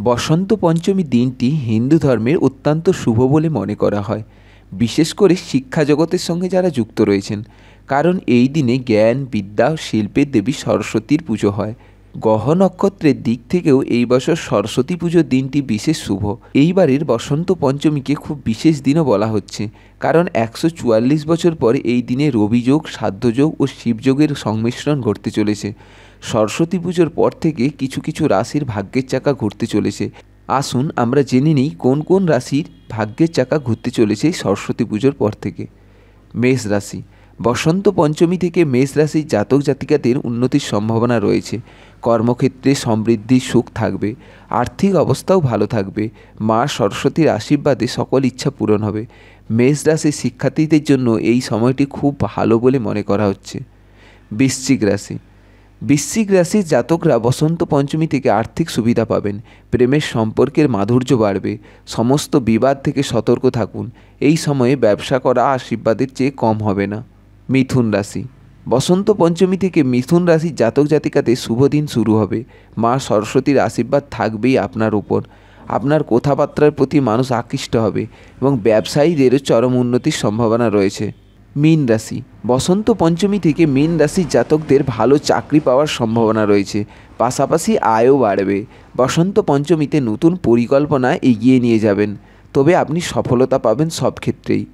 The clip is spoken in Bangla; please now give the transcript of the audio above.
বসন্ত পঞ্চমী দিনটি হিন্দু ধর্মের অত্যন্ত শুভ বলে মনে করা হয়, বিশেষ করে শিক্ষা জগতের সঙ্গে যারা যুক্ত রয়েছেন। কারণ এই দিনে জ্ঞান, বিদ্যা ও শিল্পের দেবী সরস্বতীর পুজো হয়। গ্রহ নক্ষত্রের দিক থেকেও এই বছর সরস্বতী পুজোর দিনটি বিশেষ শুভ। এইবারের বসন্ত পঞ্চমীকে খুব বিশেষ দিনও বলা হচ্ছে, কারণ 144 বছর পরে এই দিনে রবিযোগ, সাধ্যযোগ ও শিবযোগের সংমিশ্রণ ঘটতে চলেছে। সরস্বতী পুজোর পর থেকে কিছু কিছু রাশির ভাগ্যের চাকা ঘুরতে চলেছে। আসুন আমরা জেনে নিই কোন কোন রাশির ভাগ্যের চাকা ঘুরতে চলেছে সরস্বতী পুজোর পর থেকে। মেষ রাশি। বসন্ত পঞ্চমী থেকে মেষ রাশির জাতক জাতিকাদের উন্নতির সম্ভাবনা রয়েছে। কর্মক্ষেত্রে সমৃদ্ধি, সুখ থাকবে। আর্থিক অবস্থাও ভালো থাকবে। মা সরস্বতীর আশীর্বাদে সকল ইচ্ছা পূরণ হবে। মেষ রাশির শিক্ষার্থীদের জন্য এই সময়টি খুব ভালো বলে মনে করা হচ্ছে। বৃশ্চিক রাশি। বৃশ্চিক রাশির জাতকরা বসন্ত পঞ্চমী থেকে আর্থিক সুবিধা পাবেন। প্রেমের সম্পর্কের মাধুর্য বাড়বে। সমস্ত বিবাদ থেকে সতর্ক থাকুন। এই সময়ে ব্যবসা করা আশীর্বাদের চেয়ে কম হবে না। মিথুন রাশি। বসন্ত পঞ্চমী থেকে মিথুন রাশির জাতক জাতিকাদের শুভ দিন শুরু হবে। মা সরস্বতীর আশীর্বাদ থাকবেই আপনার উপর। আপনার কথাবার্তার প্রতি মানুষ আকৃষ্ট হবে এবং ব্যবসায়ীদেরও চরম উন্নতির সম্ভাবনা রয়েছে। মীন রাশি। বসন্ত পঞ্চমী থেকে মীন রাশির জাতকদের ভালো চাকরি পাওয়ার সম্ভাবনা রয়েছে, পাশাপাশি আয়ও বাড়বে। বসন্ত পঞ্চমীতে নতুন পরিকল্পনা এগিয়ে নিয়ে যাবেন, তবে আপনি সফলতা পাবেন সব ক্ষেত্রেই।